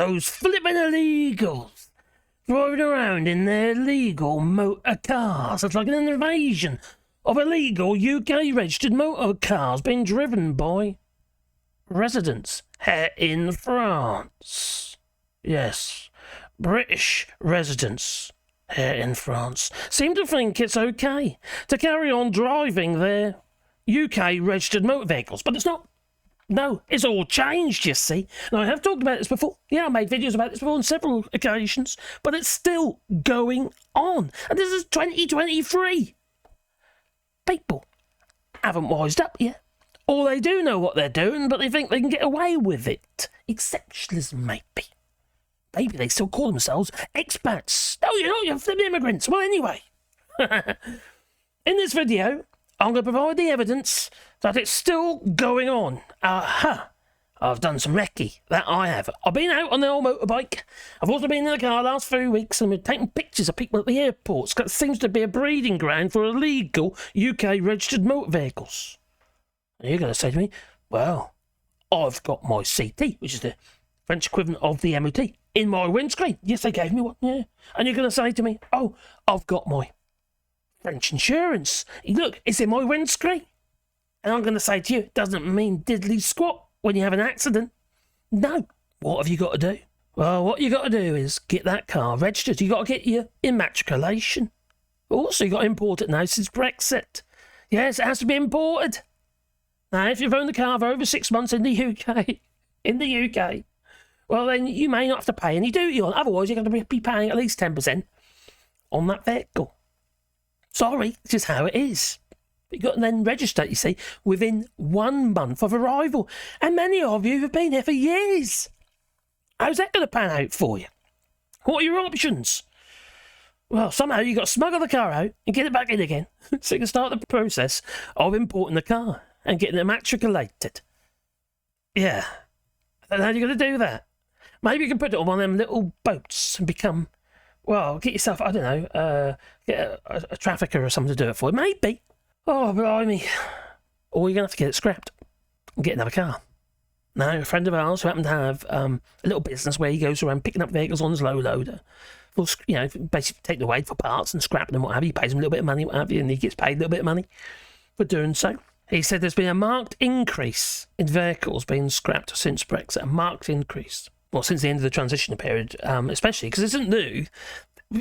those flipping illegals driving around in their legal motor cars. It's like an invasion of illegal UK-registered motor cars being driven by residents here in France. Yes, British residents here in France seem to think it's okay to carry on driving their UK-registered motor vehicles, but it's not. No, it's all changed, you see. Now, I have talked about this before. Yeah, I made videos about this before on several occasions, but it's still going on. And this is 2023. People haven't wised up yet. Or they do know what they're doing, but they think they can get away with it. Exceptionalism, maybe. Maybe they still call themselves expats. No, you're not, you're flipping immigrants. Well, anyway. In this video, I'm going to provide the evidence that it's still going on. Aha! I've done some recce. That I have. I've been out on the old motorbike. I've also been in the car the last few weeks and we're taking pictures of people at the airports. Because it seems to be a breeding ground for illegal UK-registered motor vehicles. And you're going to say to me, well, I've got my CT, which is the French equivalent of the MOT, in my windscreen. Yes, they gave me one, yeah. And you're going to say to me, oh, I've got my French insurance. Look, it's in my windscreen. And I'm going to say to you, it doesn't mean diddly squat when you have an accident. No. What have you got to do? Well, what you got to do is get that car registered. You got to get your immatriculation. Also, you got to import it now since Brexit. Yes, it has to be imported. Now, if you've owned the car for over 6 months in the UK, well, then you may not have to pay any duty on it. Otherwise, you're going to be paying at least 10% on that vehicle. Sorry, it's just how it is. You've got to then register, you see, within 1 month of arrival. And many of you have been here for years. How's that going to pan out for you? What are your options? Well, somehow you've got to smuggle the car out and get it back in again so you can start the process of importing the car and getting it immatriculated. Yeah. And how are you going to do that? Maybe you can put it on one of them little boats and become, well, get yourself, I don't know, get a trafficker or something to do it for you. Maybe. Oh, blimey. Or you're going to have to get it scrapped and get another car. Now, a friend of ours who happened to have a little business where he goes around picking up vehicles on his low loader, will, you know, basically take the weight for parts and scrapping them, what have you. He pays him a little bit of money, what have you, and he gets paid a little bit of money for doing so. He said there's been a marked increase in vehicles being scrapped since Brexit, a marked increase. Well, since the end of the transition period, especially, because it isn't new.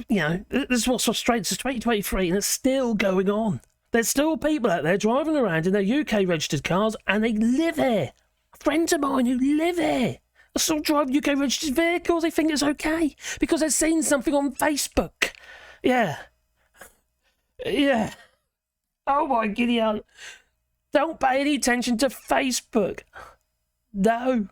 You know, this is what's frustrating. It's 2023 and it's still going on. There's still people out there driving around in their UK-registered cars and they live here. Friends of mine who live here are still driving UK-registered vehicles. They think it's okay because they've seen something on Facebook. Yeah. Yeah. Oh, my giddy aunt. Don't pay any attention to Facebook. No.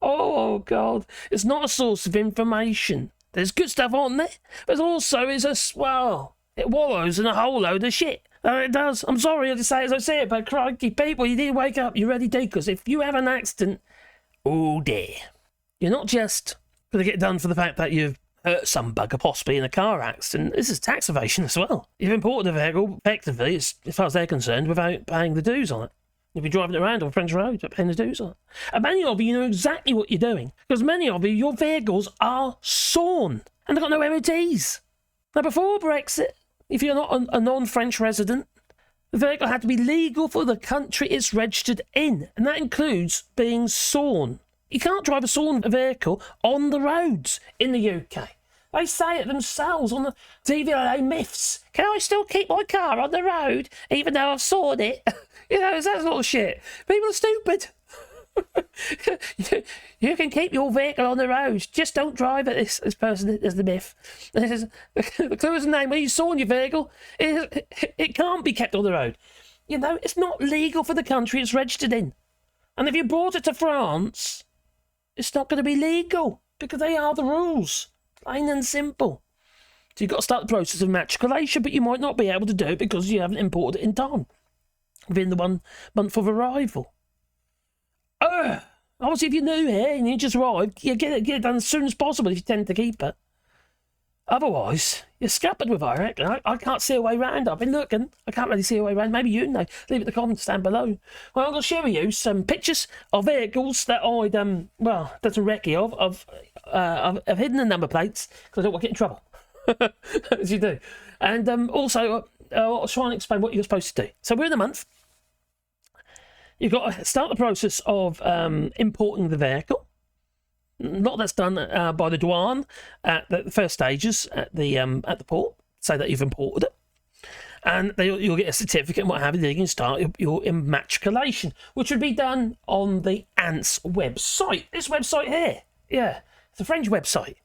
Oh, God. It's not a source of information. There's good stuff on there, but also it's it wallows in a whole load of shit. It does. I'm sorry to say it as I say it, but crikey, people, you need to wake up. You really do, because if you have an accident, oh dear. You're not just going to get done for the fact that you've hurt some bugger, possibly in a car accident. This is tax evasion as well. You've imported a vehicle, effectively, as far as they're concerned, without paying the dues on it. You'll be driving it around on French roads, but paying the dues on it. And many of you know exactly what you're doing, because many of you, your vehicles are sawn, and they've got no MOTs. Now, before Brexit, if you're not a non-French resident, the vehicle had to be legal for the country it's registered in, and that includes being sawn. You can't drive a sawn vehicle on the roads in the UK. They say it themselves on the DVLA myths. Can I still keep my car on the road even though I've sawn it? You know, it's that sort of shit. People are stupid. You can keep your vehicle on the road, just don't drive it. This person is the myth. The clue is the name. When you saw on your vehicle, it can't be kept on the road. You know, it's not legal for the country it's registered in. And if you brought it to France, it's not going to be legal because they are the rules, plain and simple. So you've got to start the process of matriculation, but you might not be able to do it because you haven't imported it in time within the 1 month of arrival. Obviously, if you're new here and you just arrived, you get it done as soon as possible if you tend to keep it. Otherwise, you're scuppered with it, I reckon. I can't see a way round. I've been looking. I can't really see a way round. Maybe you know. Leave it in the comments down below. Well, I'm going to share with you some pictures of vehicles that I'd, well, done some recce of hidden the number plates because I don't want to get in trouble. As you do. And also, I'll try and explain what you're supposed to do. So we're in a month. You've got to start the process of importing the vehicle. A lot that's done by the douane at the first stages at the port, say that you've imported it, and you'll get a certificate and what have you. Then you can start your immatriculation, which would be done on the ANTS website. This website here, yeah, it's a French website,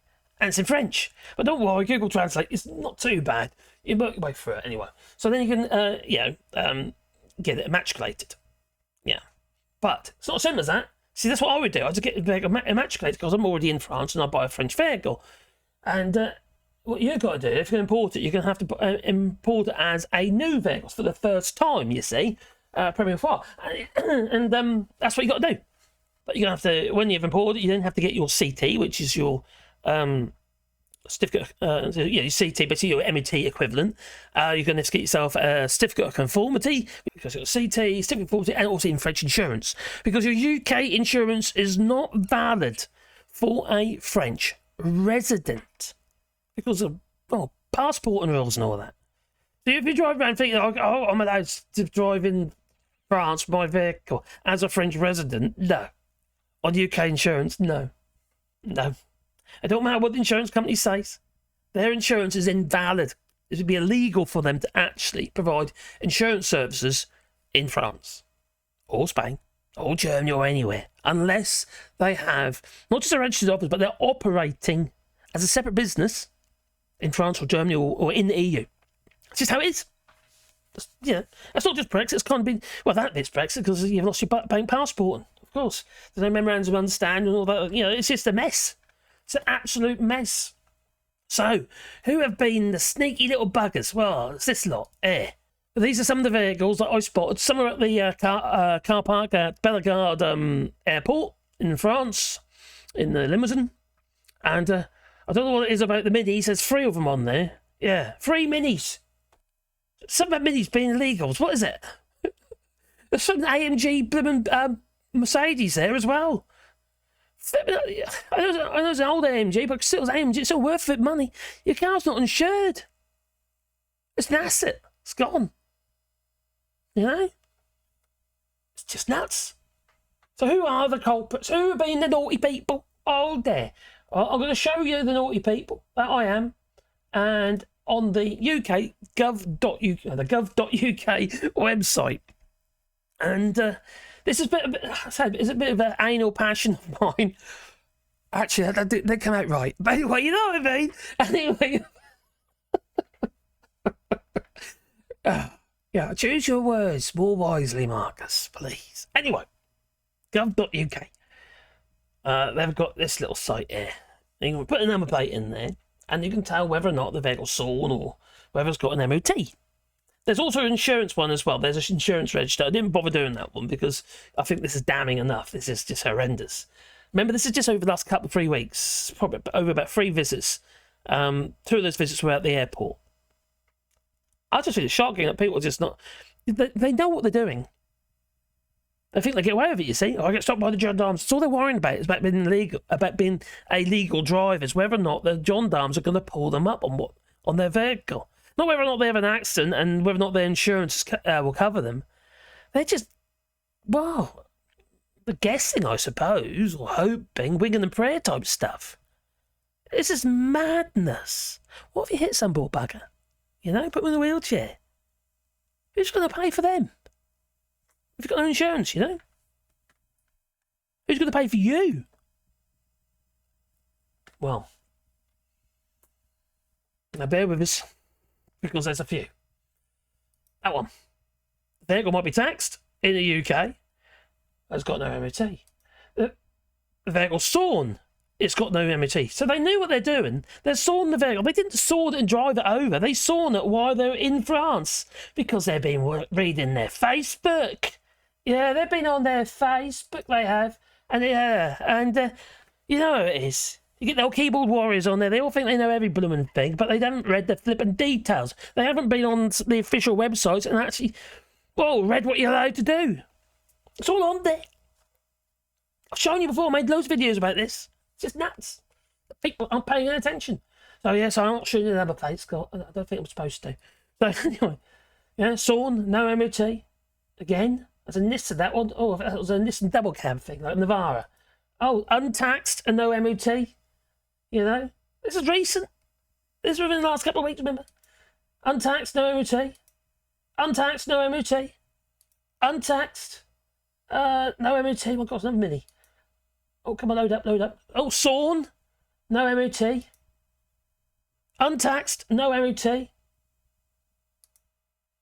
and it's in French. But don't worry, Google Translate is not too bad. You work your way through it anyway. So then you can, get it immatriculated. Yeah, but it's not as simple as that. See, that's what I would do. I'd just get the vehicle immatriculated because I'm already in France and I buy a French vehicle. And what you've got to do, if you're going to import it, you're going to have to import it as a new vehicle for the first time, you see, Premier 4. And that's what you've got to do. But you're going to have to, when you've imported it, you then have to get your CT, which is your certificate, your CT, but your MET equivalent. You're going to have to get yourself a certificate of conformity, because you've got CT, certificate of conformity, and also in French insurance, because your UK insurance is not valid for a French resident because of passport and rules and all that. So if you drive around thinking, oh, I'm allowed to drive in France my vehicle as a French resident, no. On UK insurance, no. It don't matter what the insurance company says. Their insurance is invalid. It would be illegal for them to actually provide insurance services in France or Spain or Germany or anywhere unless they have not just a registered office, but they're operating as a separate business in France or Germany or in the EU. It's just how it is. That's not just Brexit. It's kind of been, well, that bit's Brexit because you've lost your bank passport. Of course, there's no memorandum of understanding and all that. It's just a mess. It's an absolute mess. So, who have been the sneaky little buggers? Well, it's this lot here. But these are some of the vehicles that I spotted. Some are at the car park at Bellegarde Airport in France, in the Limousin. And I don't know what it is about the minis. There's 3 of them on there. Yeah, 3 minis. Some of the minis being illegals. What is it? There's some AMG blooming Mercedes there as well. I know it's an old AMG, but still, it's AMG. It's still worth it money. Your car's not insured. It's an asset. It's gone. It's just nuts. So who are the culprits? Who have been the naughty people? Oh, there. I'm going to show you the naughty people that I am, and on the UK gov.uk, the gov.uk website, and. This is a bit of an anal passion of mine. Actually, they come out right. But anyway, you know what I mean? Anyway. Yeah, choose your words more wisely, Marcus, please. Anyway, gov.uk. They've got this little site here. You can put a number plate in there, and you can tell whether or not the vehicle's sawn or whether it's got an MOT. There's also an insurance one as well. There's an insurance register. I didn't bother doing that one because I think this is damning enough. This is just horrendous. Remember, this is just over the last 3 weeks, probably over about 3 visits. 2 of those visits were at the airport. I just think it's shocking that people just not... They know what they're doing. They think they get away with it, you see. I get stopped by the gendarmes. It's all they're worrying about is about being illegal drivers, whether or not the gendarmes are going to pull them up on their vehicle. Not whether or not they have an accident and whether or not their insurance will cover them. They're just, well, they're guessing, I suppose, or hoping, winging and prayer type stuff. This is madness. What if you hit some poor bugger? Put them in a wheelchair. Who's going to pay for them? If you've got no insurance, Who's going to pay for you? Well, now bear with us. Because there's a few. That one. The vehicle might be taxed in the UK. It's got no MOT. The vehicle's sawn. It's got no MOT. So they knew what they're doing. They're sawing the vehicle. They didn't saw it and drive it over. They sawn it while they were in France. Because they've been reading their Facebook. Yeah, they've been on their Facebook, they have. And you know how it is. You get the old keyboard warriors on there. They all think they know every blooming thing, but they haven't read the flipping details. They haven't been on the official websites and actually, well, read what you're allowed to do. It's all on there. I've shown you before. I made loads of videos about this. It's just nuts. People aren't paying attention. So, yes, I'm not shooting another place, Scott. I don't think I'm supposed to. So, anyway. Yeah, Sawn, no MOT. Again. There's a Nissan, that one. Oh, that was a Nissan double cab thing, like Navara. Oh, untaxed and no MOT. You know? This is recent. This was within the last couple of weeks, remember? Untaxed, no MOT. Untaxed, no MOT. Untaxed, no MOT. Oh, God, another Mini. Oh, come on, load up, load up. Oh, Sawn, no MOT. Untaxed, no MOT.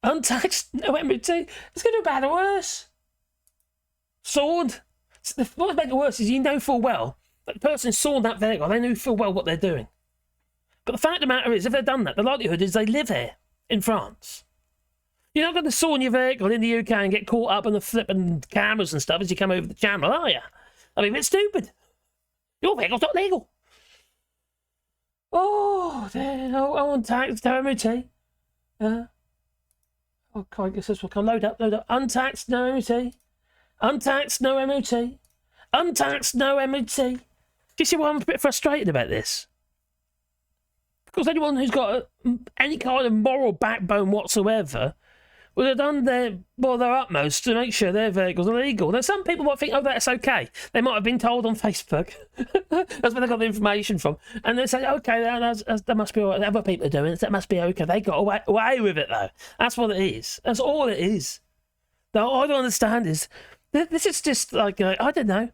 Untaxed, no MOT. It's going to be bad or worse. Sawn. What makes it worse is you know full well that the person who sawned that vehicle, they knew full well what they're doing. But the fact of the matter is, if they've done that, the likelihood is they live here in France. You're not going to sawn your vehicle in the UK and get caught up on the flipping cameras and stuff as you come over the channel, are you? I mean, it's stupid. Your vehicle's not legal. Oh, there. Oh, untaxed, no MOT. Oh, God, this will come. Load up, load up. Untaxed, no MOT. Untaxed, no MOT. Untaxed, no MOT. Do you see why I'm a bit frustrated about this? Because anyone who's got any kind of moral backbone whatsoever would have done their utmost to make sure their vehicles are legal. Now, some people might think, oh, that's okay. They might have been told on Facebook. That's where they got the information from. And they say, okay, that must be what other people are doing. That must be okay. They got away with it, though. That's what it is. That's all it is. Now, all I don't understand is, this is just like, I don't know.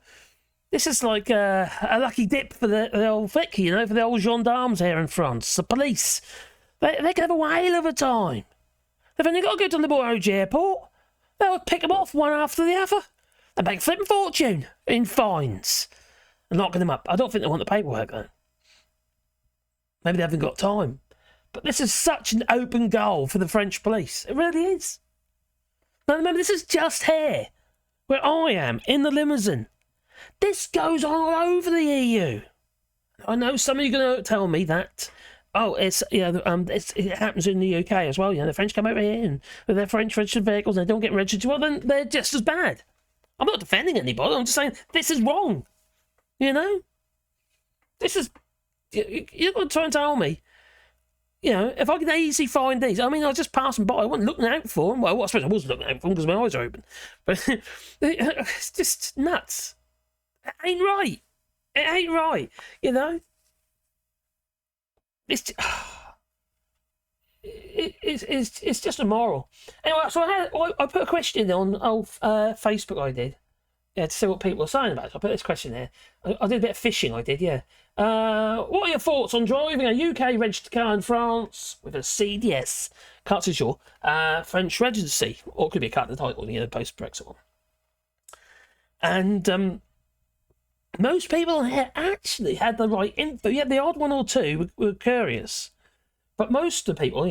This is like a lucky dip for the old flick, you know, for the old gendarmes here in France. The police. They can have a whale of a time. They've only got to go to Limoges Airport. They'll pick them off one after the other. They make a flipping fortune in fines. And locking them up. I don't think they want the paperwork, though. Maybe they haven't got time. But this is such an open goal for the French police. It really is. Now, remember, this is just here, where I am, in the limousine. This goes on all over the EU. I know some of you are going to tell me that, it happens in the UK as well. You know, the French come over here and with their French registered vehicles and they don't get registered. Well, then they're just as bad. I'm not defending anybody. I'm just saying this is wrong. You know, this is. You're going to try and tell me. You know, if I can easily find these, I mean, I was just passing by. I wasn't looking out for them. Well, I suppose I wasn't looking out for them because my eyes are open. But it's just nuts. It ain't right. It ain't right. You know. It's just immoral. Anyway, so I put a question on Facebook. I did, to see what people are saying about it. So I put this question there. I did a bit of fishing. I did, yeah. What are your thoughts on driving a UK registered car in France with a CDS? Can't see sure. French residency, or it could be a cut in the title, the post Brexit one. And most people here actually had the right info. Yeah, the odd one or two were curious. But most of the people,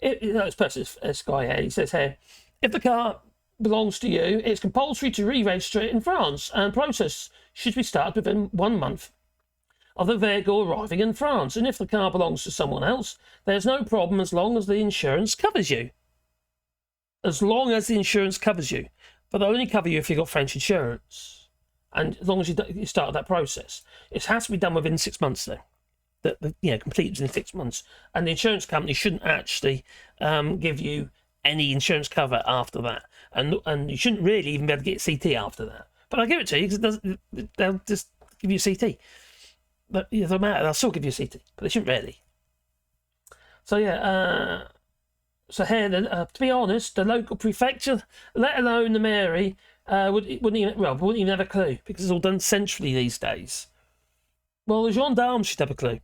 this guy here, he says here, if the car belongs to you, it's compulsory to re-register it in France, and process should be started within 1 month of the vehicle arriving in France. And if the car belongs to someone else, there's no problem as long as the insurance covers you. As long as the insurance covers you. But they'll only cover you if you've got French insurance. And as long as you start that process, it has to be done within 6 months, though. Completed within 6 months. And the insurance company shouldn't actually give you any insurance cover after that. And you shouldn't really even be able to get CT after that. But I'll give it to you because they'll just give you CT. But it doesn't matter, they'll still give you CT. But they shouldn't really. So, yeah. So here, to be honest, the local prefecture, let alone the mairie, wouldn't even have a clue because it's all done centrally these days. Well, the gendarmes should have a clue.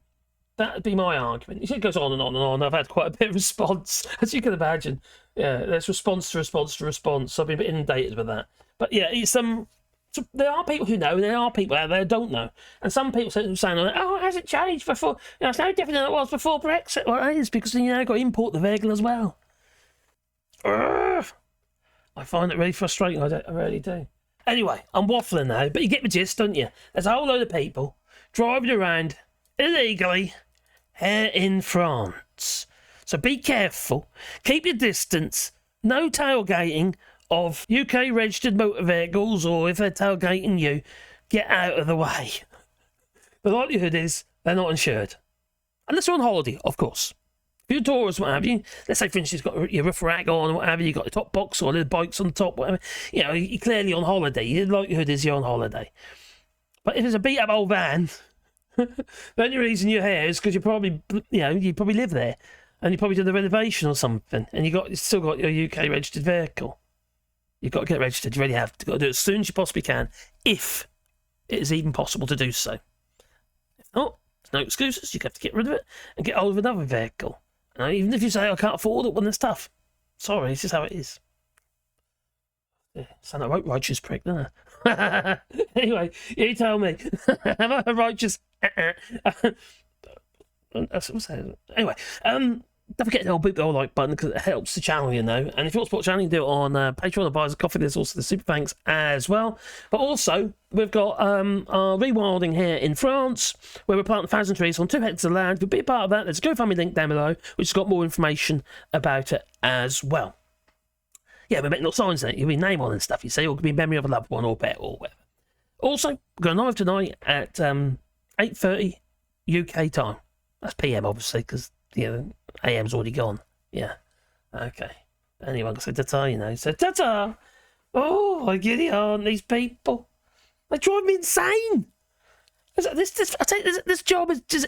That would be my argument. It goes on and on and on. I've had quite a bit of response, as you can imagine. Yeah, there's response to response to response. I've been a bit inundated with that. But yeah, it's so there are people who know, and there are people out there who don't know. And some people saying, "Oh, it hasn't changed before. It's no different than it was before Brexit." Well, it is because you've got to import the vehicle as well. Urgh. I find it really frustrating. I really do. Anyway, I'm waffling now, but you get the gist, don't you? There's a whole load of people driving around illegally here in France. So be careful, keep your distance, no tailgating of UK registered motor vehicles, or if they're tailgating you, get out of the way. The likelihood is they're not insured. Unless you're on holiday, of course. If you're a tourist, what have you, let's say for instance you've got your roof rack on, what have you, you've got the top box or little bikes on the top, whatever, you know, you're clearly on holiday. The likelihood is you're on holiday. But if it's a beat up old van, the only reason you're here is because you probably live there. And you probably did a renovation or something, and you still got your UK registered vehicle. You've got to get registered. You really have. You've got to do it as soon as you possibly can, if it is even possible to do so. If not, there's no excuses. You have to get rid of it and get hold of another vehicle. And even if you say I can't afford it, well, that's tough. Sorry, it's just how it is. Yeah, sound like a righteous prick, don't I? Anyway, you tell me. Am I a righteous? What's that? Anyway, don't forget to boot the old like button because it helps the channel, you know. And if you want to support the channel, you can do it on Patreon or buy us a coffee. There's also the super thanks as well. But also, we've got our rewilding here in France, where we're planting 1,000 trees on 2 hectares of land. If you'll be a part of that, there's a GoFundMe link down below, which has got more information about it as well. Yeah, we're making little signs in it. You'll be name on and stuff, you see, or it could be in memory of a loved one or pet or whatever. Also, we're going live tonight at 8:30 UK time. That's PM, obviously, because, you know, AM's already gone. Yeah. Okay. Anyway, I said ta-ta, you know. So, ta-ta! Oh, I get it on, these people. They drive me insane! This job is just...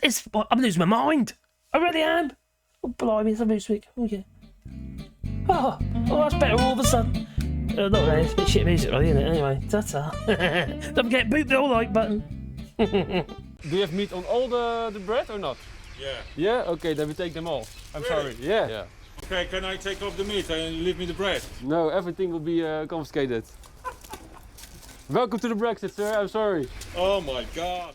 I'm losing my mind. I really am. Oh, blimey, it's a moose week. Oh, yeah. Oh, that's better all of a sudden. Not really, it's a bit shit music, really, isn't it? Anyway, ta-ta. Don't forget, boot the all like button. Do you have meat on all the bread or not? Yeah. Yeah? Okay, then we take them off. I'm Really? sorry. Yeah. Okay, can I take off the meat and leave me the bread? No, everything will be confiscated. Welcome to the Brexit, sir. I'm sorry. Oh my god.